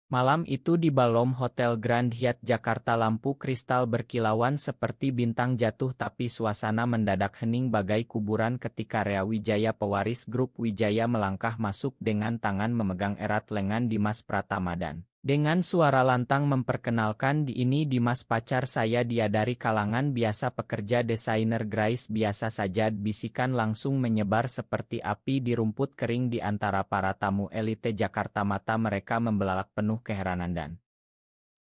Malam itu di Balom Hotel Grand Hyatt Jakarta lampu kristal berkilauan seperti bintang jatuh tapi suasana mendadak hening bagai kuburan ketika Rea Wijaya pewaris grup Wijaya melangkah masuk dengan tangan memegang erat lengan Dimas Pratamadan. Dengan suara lantang memperkenalkan ini Dimas pacar saya dia dari kalangan biasa pekerja desainer Grace biasa saja bisikan langsung menyebar seperti api di rumput kering di antara para tamu elite Jakarta mata mereka membelalak penuh keheranan dan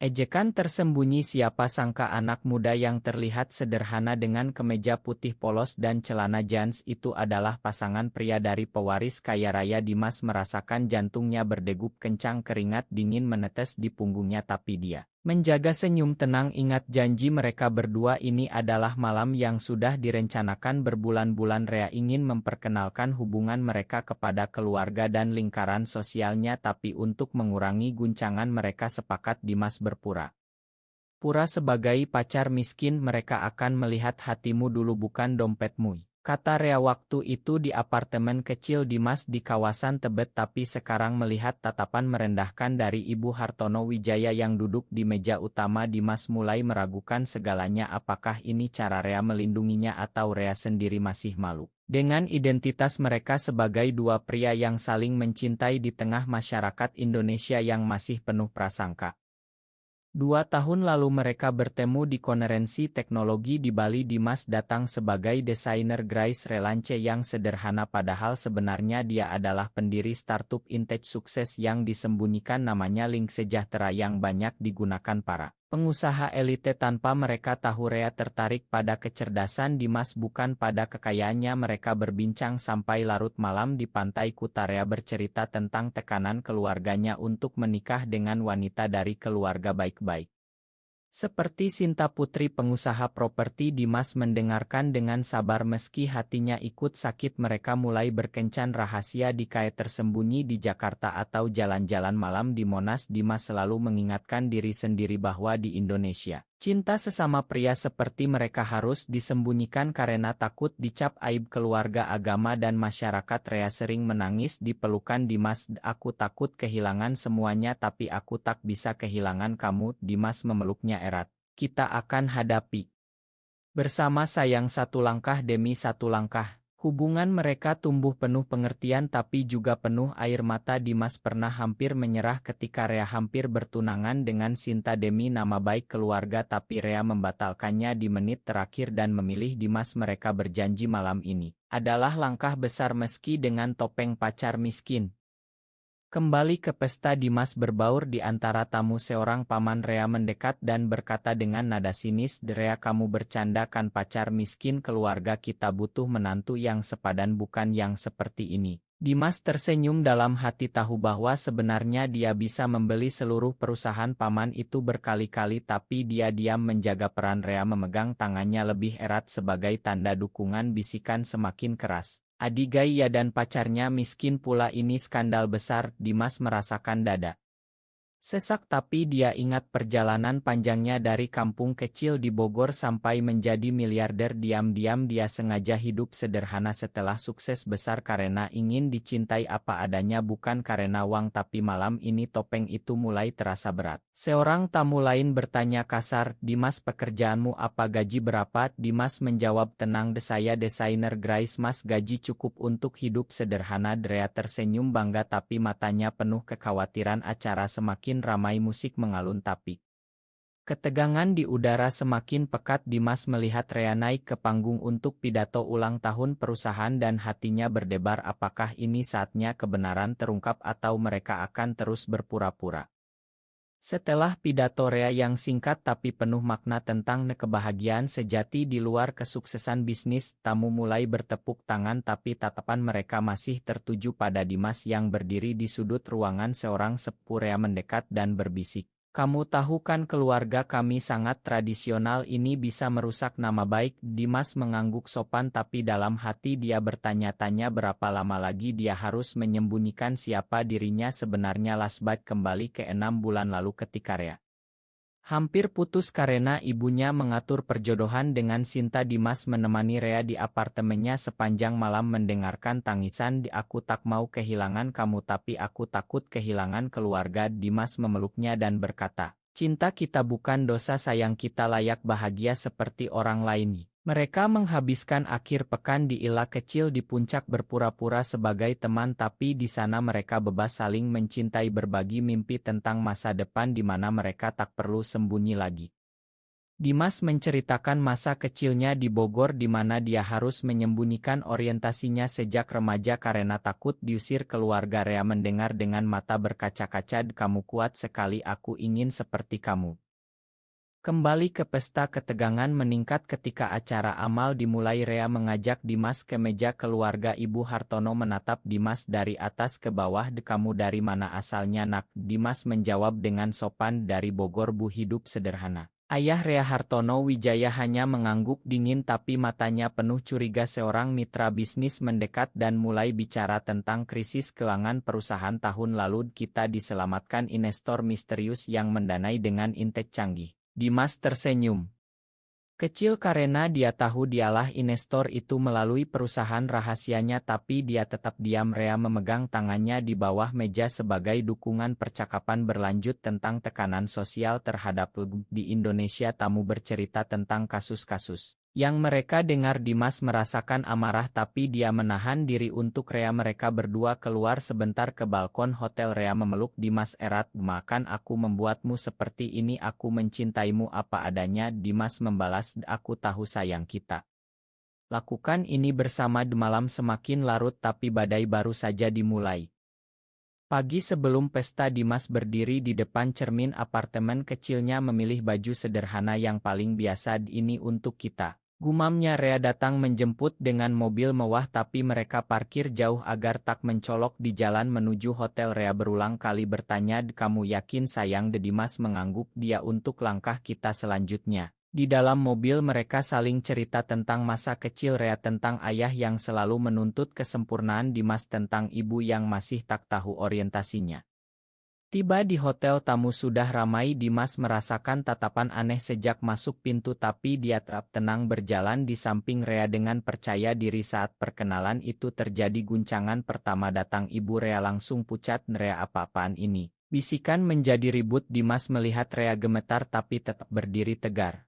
ejekan tersembunyi siapa sangka anak muda yang terlihat sederhana dengan kemeja putih polos dan celana jeans itu adalah pasangan pria dari pewaris kaya raya Dimas merasakan jantungnya berdegup kencang keringat dingin menetes di punggungnya tapi dia menjaga senyum tenang ingat janji mereka berdua ini adalah malam yang sudah direncanakan berbulan-bulan Rea ingin memperkenalkan hubungan mereka kepada keluarga dan lingkaran sosialnya tapi untuk mengurangi guncangan mereka sepakat Dimas berpura-pura sebagai pacar miskin mereka akan melihat hatimu dulu bukan dompetmu. Kata Rea waktu itu di apartemen kecil Dimas di kawasan Tebet tapi sekarang melihat tatapan merendahkan dari Ibu Hartono Wijaya yang duduk di meja utama Dimas mulai meragukan segalanya apakah ini cara Rea melindunginya atau Rea sendiri masih malu. Dengan identitas mereka sebagai dua pria yang saling mencintai di tengah masyarakat Indonesia yang masih penuh prasangka. 2 tahun lalu mereka bertemu di konferensi teknologi di Bali Dimas datang sebagai desainer Grace Relance yang sederhana padahal sebenarnya dia adalah pendiri startup Intech sukses yang disembunyikan namanya Link Sejahtera yang banyak digunakan para pengusaha elite tanpa mereka tahu Rea tertarik pada kecerdasan Dimas bukan pada kekayaannya mereka berbincang sampai larut malam di pantai Kuta Rea bercerita tentang tekanan keluarganya untuk menikah dengan wanita dari keluarga baik-baik. Seperti Sinta Putri pengusaha properti Dimas mendengarkan dengan sabar meski hatinya ikut sakit mereka mulai berkencan rahasia di kait tersembunyi di Jakarta atau jalan-jalan malam di Monas Dimas selalu mengingatkan diri sendiri bahwa di Indonesia, cinta sesama pria seperti mereka harus disembunyikan karena takut dicap aib keluarga agama dan masyarakat Rea sering menangis di pelukan Dimas aku takut kehilangan semuanya tapi aku tak bisa kehilangan kamu Dimas memeluknya erat. Kita akan hadapi bersama sayang satu langkah demi satu langkah. Hubungan mereka tumbuh penuh pengertian tapi juga penuh air mata Dimas pernah hampir menyerah ketika Rea hampir bertunangan dengan Sinta demi nama baik keluarga tapi Rea membatalkannya di menit terakhir dan memilih Dimas mereka berjanji malam ini adalah langkah besar meski dengan topeng pacar miskin. Kembali ke pesta Dimas berbaur di antara tamu seorang paman Rea mendekat dan berkata dengan nada sinis Rea kamu bercanda kan pacar miskin keluarga kita butuh menantu yang sepadan bukan yang seperti ini. Dimas tersenyum dalam hati tahu bahwa sebenarnya dia bisa membeli seluruh perusahaan paman itu berkali-kali tapi dia diam menjaga peran Rea memegang tangannya lebih erat sebagai tanda dukungan bisikan semakin keras. Adi Gaya dan pacarnya miskin pula ini skandal besar Dimas merasakan dada sesak tapi dia ingat perjalanan panjangnya dari kampung kecil di Bogor sampai menjadi miliarder diam-diam dia sengaja hidup sederhana setelah sukses besar karena ingin dicintai apa adanya bukan karena uang tapi malam ini topeng itu mulai terasa berat. Seorang tamu lain bertanya kasar, Dimas pekerjaanmu apa gaji berapa? Dimas menjawab tenang saya desainer Grace mas gaji cukup untuk hidup sederhana Drea tersenyum bangga tapi matanya penuh kekhawatiran acara semakin ramai musik mengalun tapi ketegangan di udara semakin pekat Dimas melihat Rea naik ke panggung untuk pidato ulang tahun perusahaan dan hatinya berdebar apakah ini saatnya kebenaran terungkap atau mereka akan terus berpura-pura. Setelah pidato Rea yang singkat tapi penuh makna tentang kebahagiaan sejati di luar kesuksesan bisnis, tamu mulai bertepuk tangan tapi tatapan mereka masih tertuju pada Dimas yang berdiri di sudut ruangan seorang sepuh Rea mendekat dan berbisik. Kamu tahu kan keluarga kami sangat tradisional ini bisa merusak nama baik. Dimas mengangguk sopan tapi dalam hati dia bertanya-tanya berapa lama lagi dia harus menyembunyikan siapa dirinya sebenarnya. Flashback kembali ke 6 bulan lalu ketika Rea Hampir putus karena ibunya mengatur perjodohan dengan Sinta. Dimas menemani Rea di apartemennya sepanjang malam mendengarkan tangisan Aku tak mau kehilangan kamu tapi aku takut kehilangan keluarga. Dimas memeluknya dan berkata, cinta kita bukan dosa sayang kita layak bahagia seperti orang lain. Mereka menghabiskan akhir pekan di Ila kecil di puncak berpura-pura sebagai teman tapi di sana mereka bebas saling mencintai berbagi mimpi tentang masa depan di mana mereka tak perlu sembunyi lagi. Dimas menceritakan masa kecilnya di Bogor di mana dia harus menyembunyikan orientasinya sejak remaja karena takut diusir keluarga. Rea mendengar dengan mata berkaca-kaca. Kamu kuat sekali, aku ingin seperti kamu. Kembali ke pesta, ketegangan meningkat ketika acara amal dimulai. Rea mengajak Dimas ke meja keluarga. Ibu Hartono menatap Dimas dari atas ke bawah. Kamu dari mana asalnya nak? Dimas menjawab dengan sopan, dari Bogor bu, hidup sederhana. Ayah Rea Hartono Wijaya hanya mengangguk dingin tapi matanya penuh curiga. Seorang mitra bisnis mendekat dan mulai bicara tentang krisis keuangan perusahaan tahun lalu. Kita diselamatkan investor misterius yang mendanai dengan intek canggih. Dimas tersenyum kecil karena dia tahu dialah investor itu melalui perusahaan rahasianya, tapi dia tetap diam. Rea memegang tangannya di bawah meja sebagai dukungan. Percakapan berlanjut tentang tekanan sosial terhadap di Indonesia. Tamu bercerita tentang kasus-kasus yang mereka dengar. Dimas merasakan amarah tapi dia menahan diri untuk Rea. Mereka berdua keluar sebentar ke balkon hotel. Rea memeluk Dimas erat. Makan aku membuatmu seperti ini, aku mencintaimu apa adanya. Dimas membalas, aku tahu sayang kita lakukan ini bersama. Malam semakin larut tapi badai baru saja dimulai. Pagi sebelum pesta, Dimas berdiri di depan cermin apartemen kecilnya memilih baju sederhana yang paling biasa. Ini untuk kita, gumamnya. Rea datang menjemput dengan mobil mewah tapi mereka parkir jauh agar tak mencolok di jalan menuju hotel. Rea berulang kali bertanya, kamu yakin sayang? Dimas mengangguk dia untuk langkah kita selanjutnya. Di dalam mobil mereka saling cerita tentang masa kecil Rea, tentang ayah yang selalu menuntut kesempurnaan, Dimas tentang ibu yang masih tak tahu orientasinya. Tiba di hotel, tamu sudah ramai. Dimas merasakan tatapan aneh sejak masuk pintu tapi dia tetap tenang berjalan di samping Rea dengan percaya diri. Saat perkenalan itu terjadi guncangan pertama datang ibu Rea langsung pucat. Rea, apa-apaan ini? Bisikan menjadi ribut. Dimas melihat Rea gemetar tapi tetap berdiri tegar.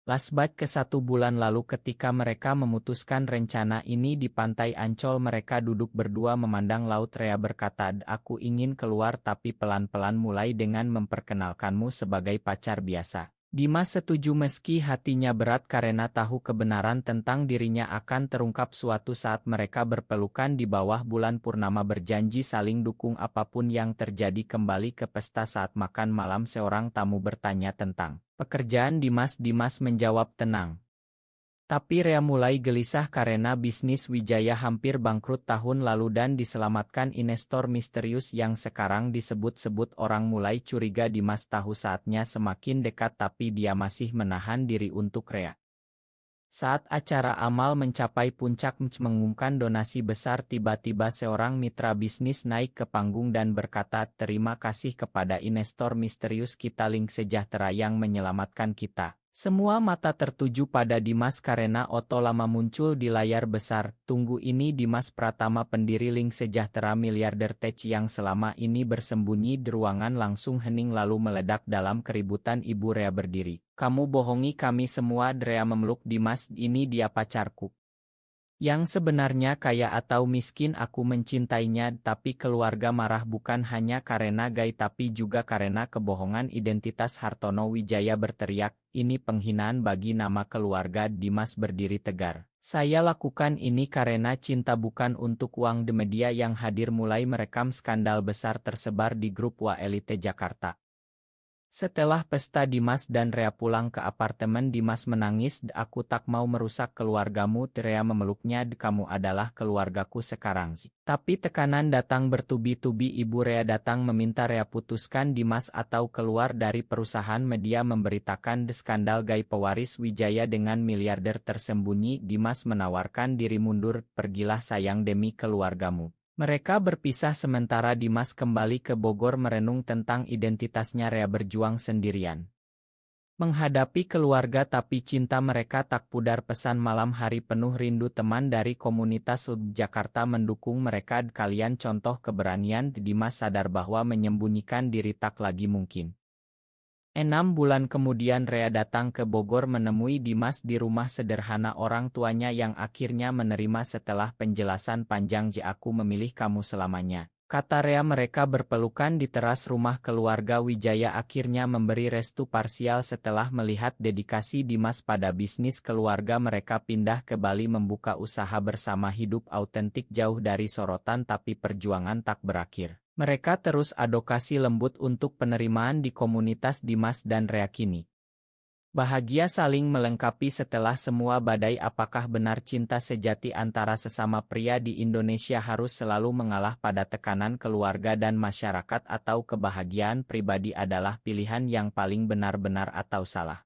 Flashback ke 1 bulan lalu ketika mereka memutuskan rencana ini di pantai Ancol. Mereka duduk berdua memandang laut. Rea berkata, aku ingin keluar tapi pelan-pelan mulai dengan memperkenalkanmu sebagai pacar biasa. Dimas setuju meski hatinya berat karena tahu kebenaran tentang dirinya akan terungkap suatu saat. Mereka berpelukan di bawah bulan purnama berjanji saling dukung apapun yang terjadi. Kembali ke pesta, saat makan malam seorang tamu bertanya tentang pekerjaan Dimas. Dimas menjawab tenang. Tapi Rea mulai gelisah karena bisnis Wijaya hampir bangkrut tahun lalu dan diselamatkan investor misterius yang sekarang disebut-sebut. Orang mulai curiga. Dimas tahu saatnya semakin dekat tapi dia masih menahan diri untuk Rea. Saat acara amal mencapai puncak mengumumkan donasi besar, tiba-tiba seorang mitra bisnis naik ke panggung dan berkata, terima kasih kepada investor misterius kita Link Sejahtera yang menyelamatkan kita. Semua mata tertuju pada Dimas karena oto lama muncul di layar besar. Tunggu, ini Dimas Pratama, pendiri Link Sejahtera, miliarder tech yang selama ini bersembunyi di ruangan. Langsung hening lalu meledak dalam keributan. Ibu Rea berdiri. Kamu bohongi kami semua. Rea memeluk Dimas, ini dia pacarku. Yang sebenarnya kaya atau miskin aku mencintainya, tapi keluarga marah bukan hanya karena gay tapi juga karena kebohongan identitas. Hartono Wijaya berteriak, ini penghinaan bagi nama keluarga. Dimas berdiri tegar. Saya lakukan ini karena cinta bukan untuk uang. The media yang hadir mulai merekam skandal besar tersebar di grup Wa Elite Jakarta. Setelah pesta Dimas dan Rea pulang ke apartemen. Dimas menangis, aku tak mau merusak keluargamu. Rea memeluknya, kamu adalah keluargaku sekarang sih. Tapi tekanan datang bertubi-tubi. Ibu Rea datang meminta Rea putuskan Dimas atau keluar dari perusahaan. Media memberitakan skandal gay pewaris Wijaya dengan miliarder tersembunyi. Dimas menawarkan diri mundur, pergilah sayang demi keluargamu. Mereka berpisah sementara Dimas kembali ke Bogor merenung tentang identitasnya. Rea berjuang sendirian. Menghadapi keluarga tapi cinta mereka tak pudar, pesan malam hari penuh rindu teman dari komunitas Jakarta mendukung mereka. Kalian contoh keberanian. Dimas sadar bahwa menyembunyikan diri tak lagi mungkin. 6 bulan kemudian Rea datang ke Bogor menemui Dimas di rumah sederhana orang tuanya yang akhirnya menerima setelah penjelasan panjang. Aku memilih kamu selamanya, kata Rea. Mereka berpelukan di teras rumah keluarga Wijaya, akhirnya memberi restu parsial setelah melihat dedikasi Dimas pada bisnis keluarga. Mereka pindah ke Bali membuka usaha bersama, hidup autentik jauh dari sorotan, tapi perjuangan tak berakhir. Mereka terus advokasi lembut untuk penerimaan di komunitas Dimas dan Rea kini bahagia saling melengkapi setelah semua badai. Apakah benar cinta sejati antara sesama pria di Indonesia harus selalu mengalah pada tekanan keluarga dan masyarakat, atau kebahagiaan pribadi adalah pilihan yang paling benar-benar atau salah?